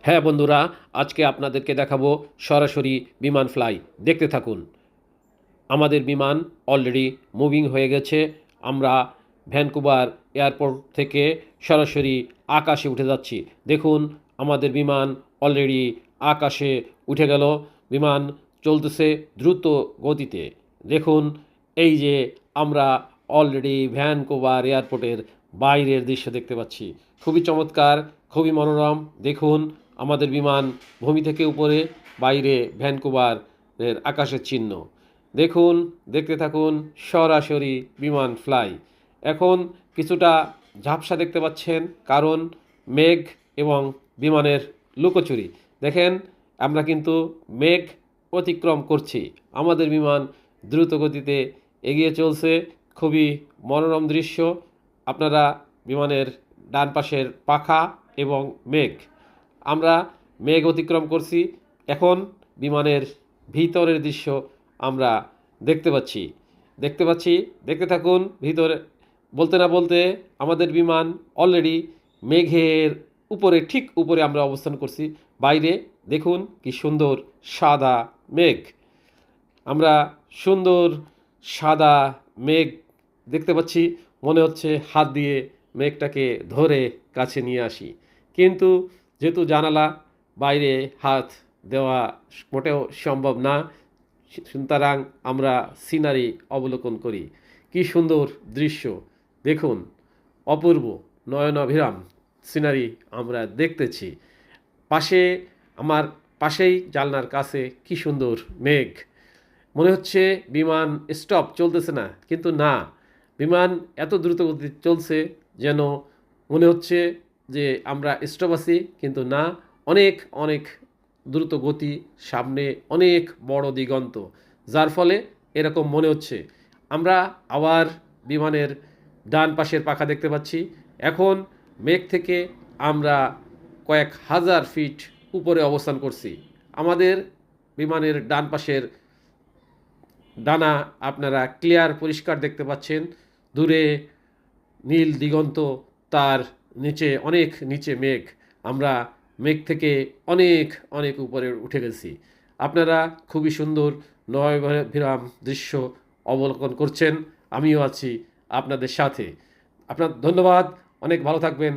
হ্যাঁ বন্ধুরা, আজকে আপনাদেরকে দেখাবো সরাসরি বিমান ফ্লাই। দেখতে থাকুন। আমাদের বিমান অলরেডি মুভিং হয়ে গেছে। আমরা ভ্যানকুভার এয়ারপোর্ট থেকে সরাসরি আকাশে উঠে যাচ্ছি। দেখুন, আমাদের বিমান অলরেডি আকাশে উঠে গেল। বিমান চলতেছে দ্রুত গতিতে। দেখুন, এই যে আমরা অলরেডি ভ্যানকুভার এয়ারপোর্টের বাইরের দৃশ্য দেখতে পাচ্ছি। খুবই চমৎকার, খুবই মনোরম। দেখুন, আমাদের বিমান ভূমি থেকে উপরে, বাইরে ভ্যানকুভারের আকাশের চিহ্ন। দেখুন, দেখতে থাকুন সরাসরি বিমান ফ্লাই। এখন কিছুটা ঝাপসা দেখতে পাচ্ছেন, কারণ মেঘ এবং বিমানের লুকোচুরি। দেখেন, আমরা কিন্তু মেঘ অতিক্রম করছি। আমাদের বিমান দ্রুত গতিতে এগিয়ে চলছে। খুবই মনোরম দৃশ্য। আপনারা বিমানের ডান পাশের পাখা এবং মেঘ, আমরা মেঘ অতিক্রম করছি। এখন বিমানের ভিতরের দৃশ্য আমরা দেখতে পাচ্ছি। দেখতে থাকুন। ভিতরে বলতে না বলতে আমাদের বিমান অলরেডি মেঘের উপরে, ঠিক উপরে আমরা অবস্থান করছি। বাইরে দেখুন কি সুন্দর সাদা মেঘ। আমরা সুন্দর সাদা মেঘ দেখতে পাচ্ছি। মনে হচ্ছে হাত দিয়ে মেঘটাকে ধরে কাছে নিয়ে আসি, কিন্তু যেহেতু জানালা, বাইরে হাত দেওয়া মোটেও সম্ভব না। সুতরাং আমরা সিনারি অবলোকন করি। কি সুন্দর দৃশ্য! দেখুন, অপূর্ব নয়নাভিরাম সিনারি আমরা দেখতেছি। পাশে, আমার পাশেই জানলার কাছে কি সুন্দর মেঘ। মনে হচ্ছে বিমান স্টপ, চলতেছে না, কিন্তু না, বিমান এত দ্রুত গতিতে চলছে যেন মনে হচ্ছে যে আমরা স্টপ আছি, কিন্তু না, অনেক অনেক দ্রুত গতি, সামনে অনেক বড় দিগন্ত, যার ফলে এরকম মনে হচ্ছে। আমরা আবার বিমানের ডান পাশের পাখা দেখতে পাচ্ছি। এখন মেঘ থেকে আমরা কয়েক হাজার ফিট উপরে অবস্থান করছি। আমাদের বিমানের ডান পাশের ডানা আপনারা ক্লিয়ার পরিষ্কার দেখতে পাচ্ছেন। দূরে নীল দিগন্ত, তার নিচে, অনেক নিচে মেঘ। আমরা মেঘ থেকে অনেক অনেক উপরে উঠে গেছি। আপনারা খুবই সুন্দর নয়নাভিরাম দৃশ্য অবলোকন করছেন। আমিও আছি আপনাদের সাথে। আপনার ধন্যবাদ। অনেক ভালো থাকবেন।